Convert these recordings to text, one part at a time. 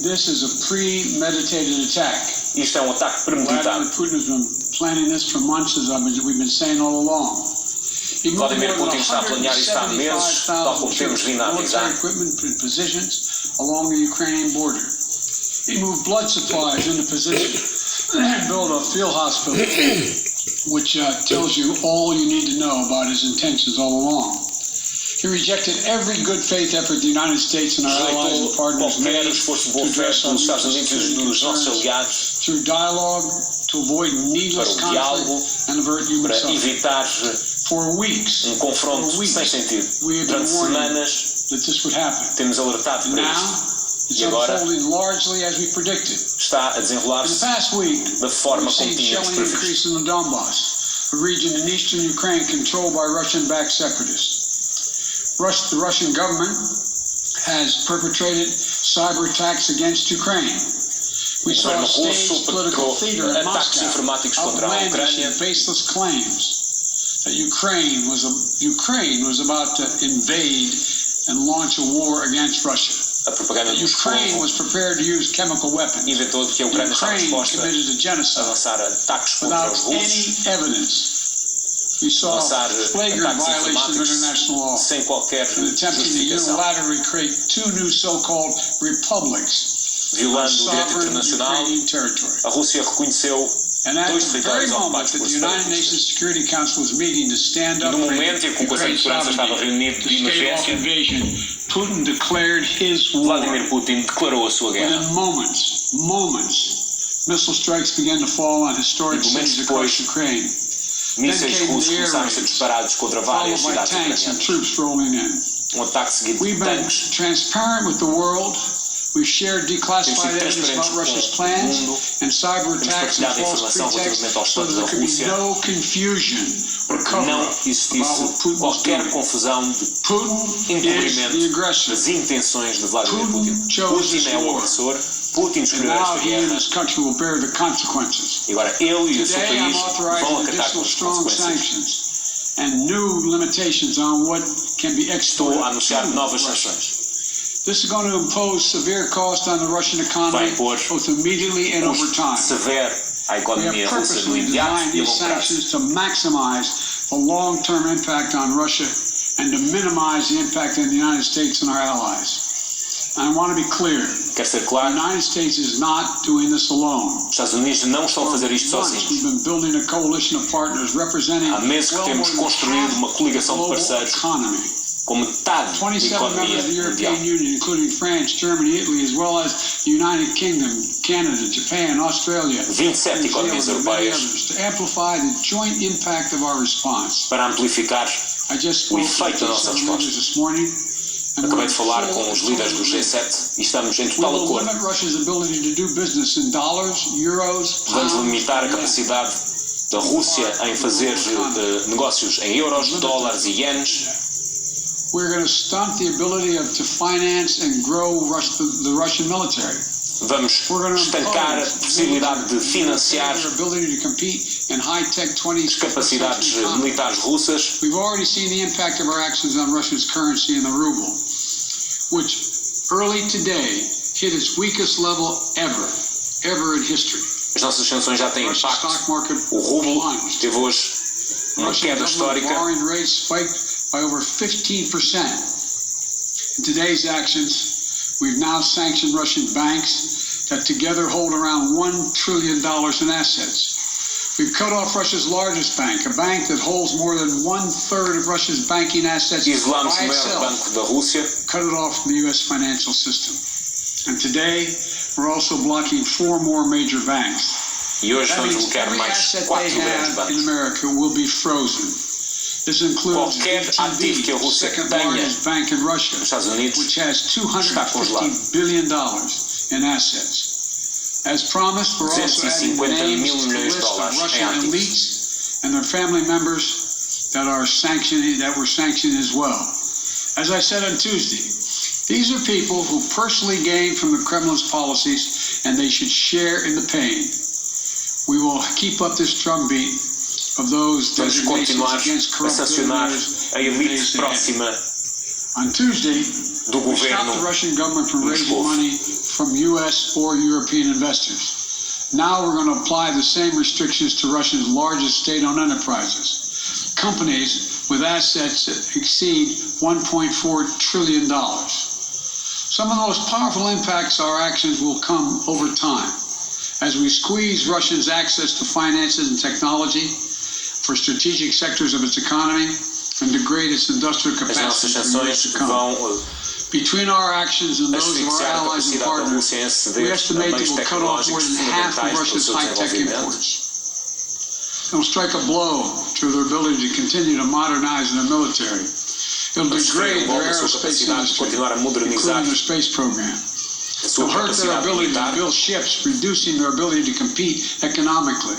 This is a premeditated attack. Isto é um ataque premeditado. Vladimir Putin has been planning this for months, as we've been saying all along. Vladimir Putin está a planear isto há meses, tal como temos vindo a avisar. Equipment positions along the Ukrainian border. He moved blood supplies into position and built a field hospital, which tells you all you need to know about his intentions all along. He rejected every good faith effort the United States and our allies and partners made to address our concerns through dialogue, to avoid needless conflict and avert human suffering. For weeks, confronto sem sentido. we have been Durante warning semanas that this would happen. temos alertado And para now, isto. it's E agora unfolding largely as we predicted. está a In desenrolar-se the past week, da forma we've como seen tínhamos shelling previsto. increase in the Donbass, a region in eastern Ukraine controlled by Russian-backed separatists. The Russian government has perpetrated cyber attacks against Ukraine. We saw a staged political theater in ataques informáticos Moscow contra a outlandish Ucrânia. and baseless claims that Ukraine was about to invade and launch a war against Russia. A propaganda do Ukraine Moscou was prepared to use chemical weapons. inventou que a Ucrânia está Ukraine disposta committed a a genocide lançar ataques contra without os russos, any evidence. We saw lançar flagrant ataques violation of informáticos international law sem qualquer and attempting to justificação, unilaterally create two new so-called republics on violando o direito sovereign internacional. Ukrainian territory. A Rússia reconheceu And at dois the very territórios moment ocupados that por the United Nations separatistas. Security Council was meeting to stand E up no for momento em que o Conselho de Ukraine's Segurança estava sovereignty, reunido to de stave off emergência, invasion, Putin declared his war. Vladimir Putin declarou a sua guerra. Within moments, missile strikes began to fall on historic Momentos cities across depois, Ukraine, Mísseis russos começaram a ser disparados contra várias followed by cidades tanks and ucranianas. troops rolling in. Ataque seguido We've de been tanques. transparent with the world. We've shared declassified Temos sido evidence about Russia's transparentes com o plans mundo. and cyber Temos attacks partilhado and false informação pretexts relativamente aos so planos that there da could be Rússia, no confusion or porque não cover-up about existisse what Putin was qualquer doing. confusão de Putin is the encobrimento aggressor. das intenções de Vladimir Putin Putin. chose Putin this é o war. agressor, Putin And escolheu now esta he and guerra, his country will bear the consequences. e agora ele e o seu Today I'm país vão authorizing acatar additional com as strong consequências. sanctions and new limitations on what can be exported Estou a anunciar to novas Russia. sanções. This is going to impose severe cost on the Russian Vai economy, impor both immediately and over time. severo à We economia have russa no purposely imediato designed e a these longo prazo. sanctions to maximize the long-term impact on Russia and to minimize the impact on the United States and our allies. And I want to be clear, Quer ser the claro, United States is not doing this alone. os Estados Unidos não estão a fazer isto For months, sozinhos. we've been building a coalition of partners representing Há meses que well temos more than construído half uma coligação de the global parceiros economy. com metade da 27 economia members of the European mundial. Union, including France, Germany, Italy, as well as the United Kingdom, Canada, Japan, Australia, 27 New economias Zealand, and many europeias others, to amplify the joint impact of our response. para amplificar. I just O spoke to efeito the da nossa G7 resposta. leaders this morning, and Acabei we're de falar full com os líderes do G7 e estamos em We total will acordo. limit Russia's ability to do business in dollars, euros, Vamos pounds, limitar a and yen. capacidade da Rússia em fazer negócios em euros, dólares e ienes. We're going to stunt the ability to finance and grow the Russian military. Vamos We're going to estancar a possibilidade de financiar their ability to compete in high-tech 20th as capacidades century economy. militares russas. We've already seen the impact of our actions on Russia's currency and the ruble, which early today hit its weakest level ever in history. As nossas sanções já têm Russia's stock impacto. market O rublo plunged. teve hoje uma Russian queda government histórica. borrowing rates spiked by over 15%. In today's actions, we've now sanctioned Russian banks that together hold around $1 trillion in assets. We've cut off Russia's largest bank, a bank that holds more than 1/3 of Russia's banking assets Isolamos by o maior itself. banco da Rússia. Cut it off from the U.S. financial system. And today, we're also blocking 4 more major banks. E hoje That vamos means bloquear every mais asset they 4 grandes have in bancos. America will be frozen. This includes Qualquer ativo que a the Rússia second tenha largest bank in Russia, nos Estados Unidos which has está congelado. $250 billion in assets. As promised, we're also adding 250 names mil to the milhões de list of dólares em Russian ativos. elites and their family members that were sanctioned as well. As I said on Tuesday, these are people who personally gain from the Kremlin's policies, and they should share in the pain. We will keep up this drumbeat of those Vamos designations continuar against a corrupt sancionar billionaires a in the elite days ahead. próxima On Tuesday, do we stopped the governo Russian government from raising Moscovo. money from U.S. or European investors. Now we're going to apply the same restrictions to Russia's largest state-owned enterprises, companies with assets that exceed $1.4 trillion. Some of the most powerful impacts of our actions will come over time as we squeeze Russia's access to finances and technology for strategic sectors of its economy and degrade its industrial capacity for years to come. Between our actions and those of our allies and partners, we estimate that we'll cut off more than half of Russia's high-tech imports. It'll strike a blow to their ability to continue to modernize their military. It'll degrade their aerospace industry, including their space program. It'll hurt their ability to build ships, reducing their ability to compete economically.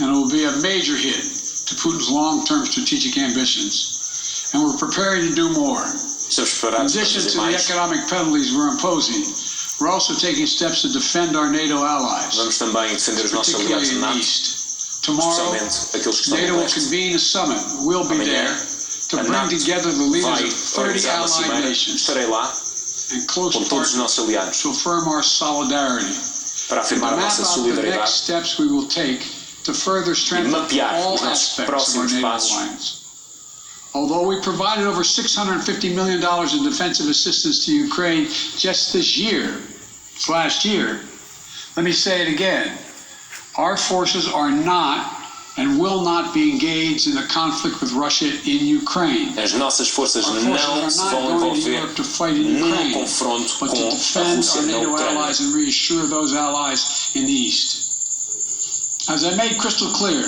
And it will be a major hit to Putin's long-term strategic ambitions. And we're preparing to do more. In addition to the economic penalties we're imposing, we're also taking steps to defend our NATO allies, particularly in the East. Tomorrow, NATO will convene a summit. We'll be there to bring together the leaders of 30 allied nations and close partners to affirm our solidarity. To map out the next steps we will take to further strengthen all aspects of our NATO alliance. Although we provided over $650 million in defensive assistance to Ukraine just this last year, let me say it again. Our forces are not and will not be engaged in a conflict with Russia in Ukraine. As nossas forças Our não forces se are vão not going to envolver Europe to fight in num Ukraine, confronto but to com a defend Rússia our na NATO Ucrânia. allies and reassure those allies in the East. As I made crystal clear,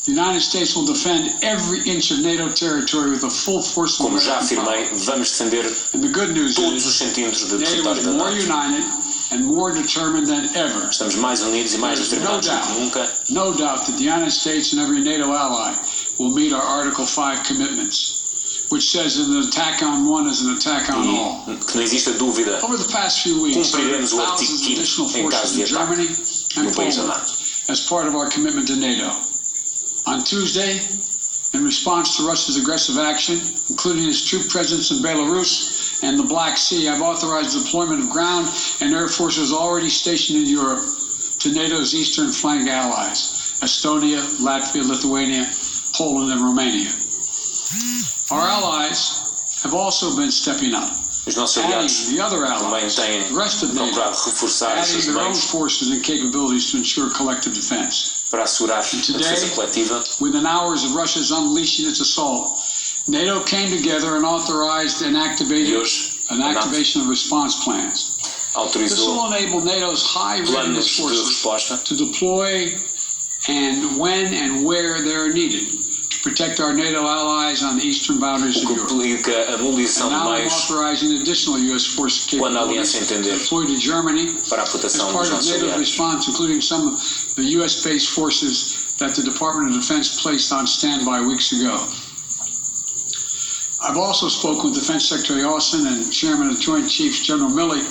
the United States will defend every inch of NATO territory with the full force of Como já American afirmei, power. vamos defender And the good news todos os is centímetros de NATO território is da more NATO. united and more determined than ever. Estamos mais unidos e mais determinados do que nunca. No doubt that the United States and every NATO ally will meet our Article 5 commitments, which says that an attack on one is an attack on all. E que não exista dúvida, Over the past few weeks, cumpriremos o artigo thousands of additional 5º em caso forces de in ataque Germany no and país da Poland NATO. as part of our commitment to NATO. On Tuesday, in response to Russia's aggressive action, including its troop presence in Belarus and the Black Sea, I've authorized the deployment of ground and air forces already stationed in Europe to NATO's eastern flank allies, Estonia, Latvia, Lithuania, Poland, and Romania. Our allies have also been stepping up, Os nossos adding aliados the other também allies, têm the rest of NATO, procurado reforçar os adding seus their own meios forces and capabilities to ensure collective defense. para assegurar a defesa coletiva. Within hours of Russia's unleashing its assault, NATO came together and authorized and activated E hoje, an activation of response plans. This autorizou will enable NATO's high planos readiness de forces resposta to deploy and when and where they're needed to protect our NATO allies on the eastern boundaries o of que Europe. implica a mobilização And de now I'm meios authorizing additional U.S. force Quando a capabilities aliança entender deployed to Germany para a as proteção part dos of nossos NATO's aliados. response, including some of the U.S.-based forces that the Department of Defense placed on standby weeks ago. I've also spoken with Defense Secretary Austin and Chairman of the Joint Chiefs, General Milley,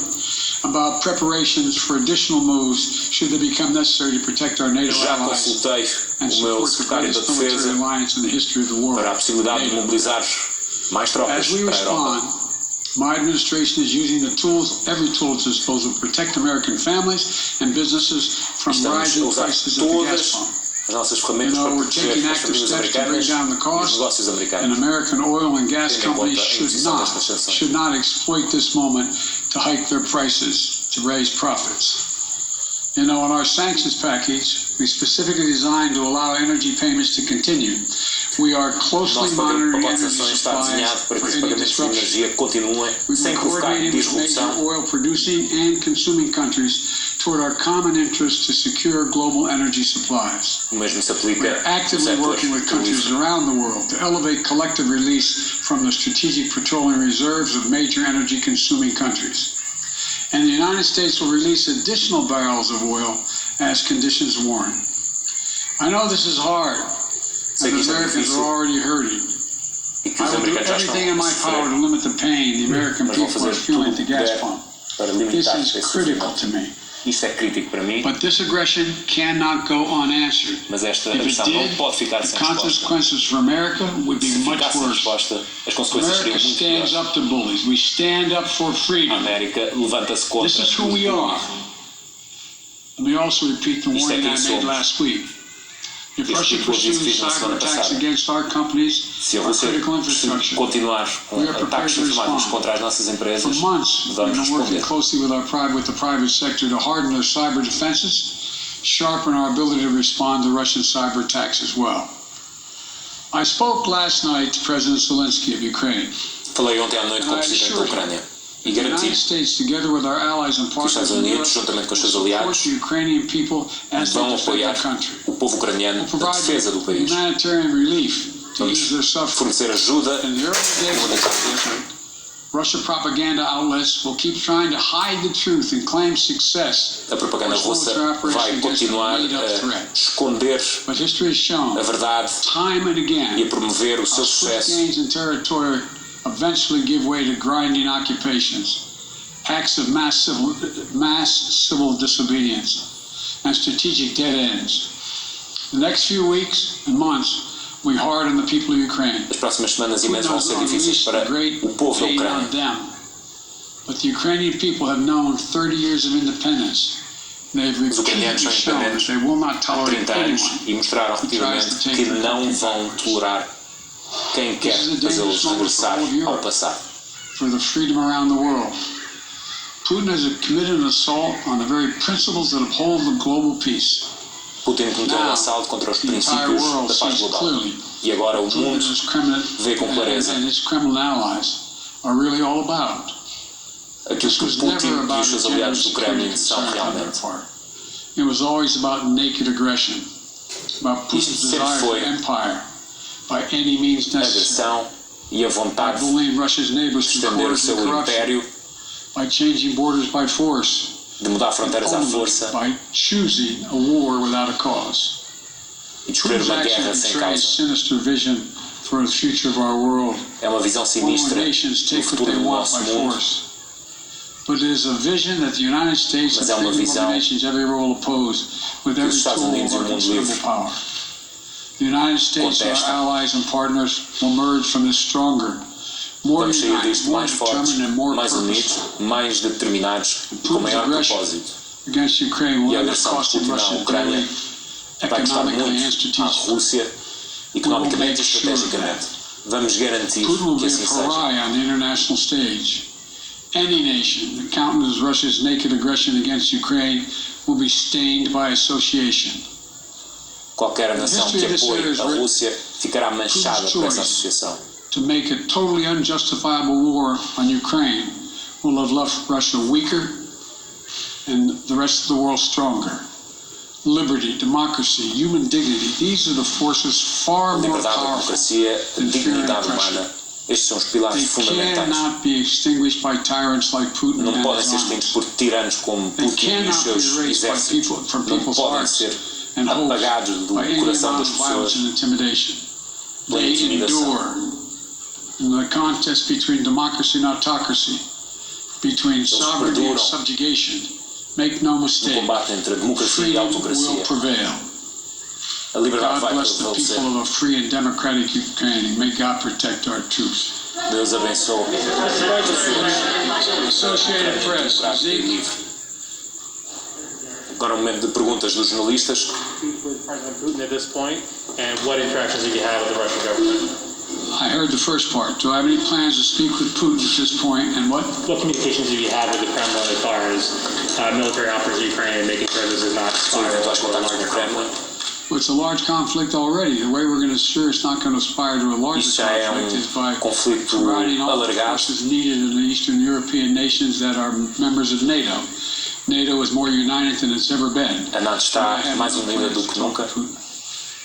about preparations for additional moves should they become necessary to protect our NATO Já allies consultei and o meu support the secretário da greatest military Defesa alliance in the history of the world. para a possibilidade de NATO. mobilizar mais tropas As we para a Europa. respond, my administration is using the tools, every tool at its disposal to protect American families and businesses from Estamos a rising usar prices at the gas todas pump. as nossas ferramentas para We're proteger taking as active famílias steps to bring americanas down the e os cost, negócios and americanos. American oil and gas Tendo em companies conta a imposição destas sanções. should not exploit this moment to hike their prices to raise profits. You know, in our sanctions package, we specifically designed to allow energy payments to continue. We are O closely nosso monitoring pacote de energy sanções está desenhado supplies para que for os any pagamentos de disruption. energia continuem We've sem been provocar coordinating with major disrupção. oil producing and consuming countries toward our common interest to secure global energy supplies. O mesmo se We aplica are no actively setor working with countries petrolífero. around the world to elevate collective release from the strategic petroleum reserves of major energy consuming countries. And the United States will release additional barrels of oil as conditions warrant. I know this is hard, Sei que and isto é Americans difícil are already hurting. e que I os will do americanos já everything in estão a my power to sofrer, limit the pain the American mas vão people fazer are feeling tudo at o the que gas puder pump. para This limitar is esse critical sofrimento. to me. Isto é crítico para mim, But this aggression cannot go unanswered. mas esta If it agressão não did, pode ficar the sem resposta. consequences for America would be Se much ficar sem worse. resposta, as consequências seriam America muito stands piores. up to bullies. We stand up for A freedom. América levanta-se contra This is os who we are. bullies. Let me also repeat the Isto é warning quem I made somos. last week. If Este Russia tipo de aviso pursues fiz na cyber semana attacks passada. against our companies, Se a our Rússia critical infrastructure, continuar com we are prepared ataques to informáticos respond. contra as nossas For empresas, months, we've vamos been working responder. closely with the private sector to harden their cyber defenses, sharpen our ability to respond to Russian cyber attacks as well. I spoke last night to President Zelensky of Ukraine. Falei ontem à noite com o presidente da Ucrânia e The garanti United States, together with our allies and que os partners Estados in Unidos, Europe, juntamente com os seus will support aliados, the Ukrainian people as they vão defend apoiar their country. o povo ucraniano Will na provide defesa do país. humanitarian relief to Vamos ease their suffering. fornecer ajuda In the early days of the conflict, Russian propaganda outlets will keep trying to hide the truth and claim success. A propaganda russa vai continuar a esconder But history has shown, a verdade time and e again, a promover o seu how swift sucesso. gains in territory eventually give way to grinding occupations, acts of mass civil disobedience, and strategic dead ends. The next few weeks and months will be hard on the people of Ukraine. As próximas semanas e Putin meses vão has ser difíceis unleashed para the great o povo da pain on Ucrânia. them. But the Ukrainian people have known 30 years of independence. They've Os ucranianos repeatedly são shown that independentes they will not há tolerate 30 anos anyone. e mostraram repetidamente que não vão tolerar quem quer fazê-los regressar ao passado. For the freedom around the world. Putin has committed an assault on the very principles that uphold the global peace. Putin cometeu um assalto contra os princípios da paz global. E agora o mundo vê com clareza and its Kremlin allies are really all about. aquilo This que was Putin never e about os seus a aliados do security Kremlin são concern on their realmente. part. It was always about naked aggression, about Putin's Isto sempre desire for foi empire by any means necessary, Agressão e a by vontade de bullying Russia's neighbors through estender o coercion seu and corruption, império, by changing borders by force, de mudar fronteiras à only força by choosing a war without a cause. e de escolher Putin's uma action guerra sem betrays causa. sinister vision for the future of our world. É uma visão One sinistra where nations do take what futuro they do want nosso by mundo, force. But it is a vision that the United States Mas and é uma freedom of visão the nations everywhere will oppose with every os Estados tool Unidos of e o our mundo considerable livre power. The United States and contestam. our allies and partners will emerge from this stronger, more Vamos sair united, disto more mais fortes, determined and more mais unidos, purposeful. mais determinados, com maior propósito. Against Ukraine will E a end up agressão de costing Putin à Russia Ucrânia dearly, vai custar economically and muito à strategically. Rússia, economicamente e estrategicamente. Vamos garantir Putin will que be a assim seja. pariah on the international stage. Any nation that countenances Russia's naked aggression against Ukraine will be stained by association. Qualquer nação que apoie a Rússia ficará manchada por essa associação. To make a totally unjustifiable war on Ukraine will have left Russia weaker and the rest of the world stronger. Liberty, democracy, human dignity, these are the forces far more Liberdade, powerful democracia, than fear and dignidade oppression. humana, estes são os They pilares fundamentais. cannot be extinguished by tyrants like Putin Não and podem his ser extintos armies. por tiranos como They Putin e os cannot be seus erased by exércitos. people from Não people's podem hearts ser and hopes apagados do by any coração amount das of violence pessoas and intimidation. pela They intimidação. endure in the contest between democracy and autocracy, between sovereignty and perduram subjugation. Make no No mistake, combate entre democracia e freedom will autocracia. prevail. A liberdade God vai bless the prevalecer. people of a free and democratic Ukraine, and may God protect our troops. Deus abençoe. Associated Press, Zeke. Agora um momento de perguntas dos jornalistas. Speak with President Putin at this point, and what interactions have you had with the Russian government? I heard the first part. Do I have any plans to speak with Putin at this point, and what? What communications have you had with the Kremlin as far as military offers to Ukraine and making sure this is not São spiral eventuais into a contactos com larger o Kremlin. conflict? Well, it's a large conflict already. The way we're going to ensure it's not going to aspire to a larger Isso já é conflict is by conflito providing all the alargado. forces needed in the Eastern European nations that are members of NATO. NATO is more united than it's ever been. A NATO I está have mais no unida plans do to que talk nunca to Putin.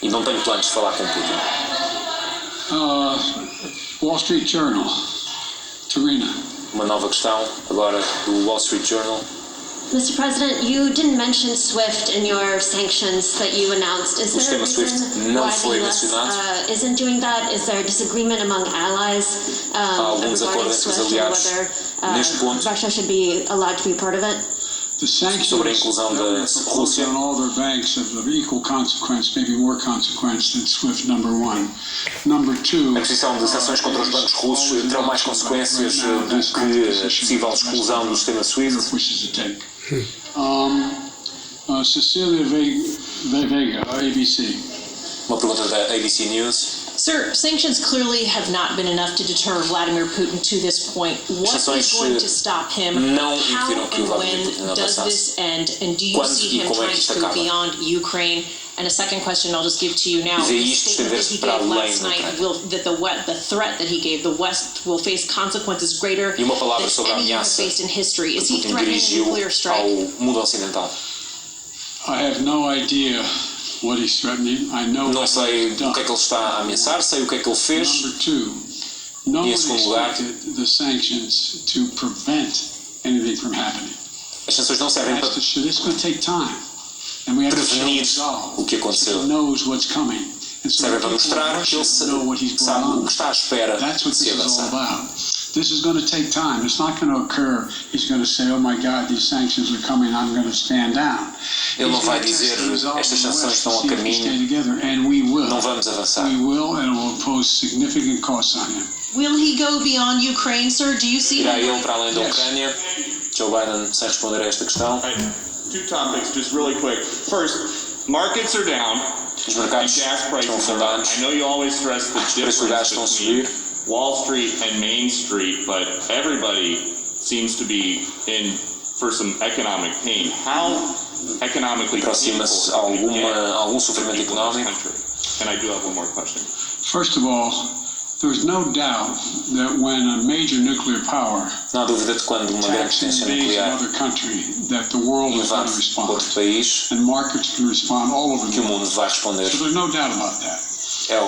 e não tenho planos de falar com Putin. Wall Street Journal, Tarina. Uma nova questão agora do Wall Street Journal. Mr. President, you didn't mention SWIFT in your sanctions that you announced. Is O there a sistema SWIFT reason não why foi the US mencionado. isn't doing that? Is there a disagreement among allies Há algum regarding desacordo entre os SWIFT and aliados whether neste ponto. Russia should be allowed to be part of it? The sanctions sobre a inclusão da Rússia. on all their banks of equal consequence, maybe more consequence than SWIFT number one. Number two, A posição de sanções contra os bancos russos terão mais consequências do que a possível exclusão do sistema SWIFT. Cecilia Vega, ABC. Uma pergunta da ABC News. Sir, sanctions clearly have not been enough to deter Vladimir Putin to this point. What is going to stop him? Não How impediram que o and Vladimir Putin when does avançasse. this end? And do you Quando see e him como é trying que isto to go acaba? beyond Ukraine? And a second question I'll just give to you now. Vê The isto statement that estender-se he para gave além last da night Ucrânia. will that the threat that he gave, the West will face consequences greater E uma palavra than sobre a any you have ameaça faced in history. Is que he Putin threatening a dirigiu nuclear strike? ao mundo ocidental. I have no idea what he's threatening. I know Não what sei he's o que é que ele está a ameaçar, sei o que é que ele fez. Number two, no E one em segundo lugar, expected the sanctions to prevent anything from happening. as sanções não servem para It's going to take time. And we have to show prevenir resolve. o que aconteceu. He knows what's coming. And so Servem para people mostrar que ele know what he's brought sabe o on. que está à espera That's what se this is all avançar. about. This is going to take time. It's not going to occur. He's going to say, "Oh my God, these sanctions are coming. I'm going to stand down." Ele não He's vai gonna test dizer, the resolve estas in the sanções West estão to a see if we stay caminho, together, and we will. não vamos avançar. We will, and it will impose significant costs on him. Will he go beyond Ukraine, sir? Do you see Irá him ele going? para além da Yes. Ucrânia? Joe Biden, sem responder a esta questão. Right. Two topics, just really quick. First, markets are down Os and mercados gas estão prices are up. afundados. I know you always stress the Os preços do gás estão a difference subir. between Wall Street and Main Street, but everybody seems to be in for some economic pain. How economically Aproxima-se painful can we get algum for sofrimento people in this económico. country? And I do have one more question. First of all, there's no doubt that when a major nuclear power Não há dúvida de quando uma grande attacks and potência invades nuclear another country, that the world is going invade to respond, outro país, and markets can respond all over que the o world. mundo vai responder. So there's no doubt about that.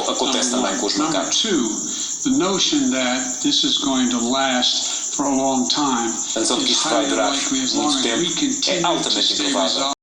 Acontece também com os Number mercados. two, the notion that this is going to last for a long time A noção de que is isto vai highly durar unlikely as long muito as tempo we é continue to altamente stay improvável. resolved.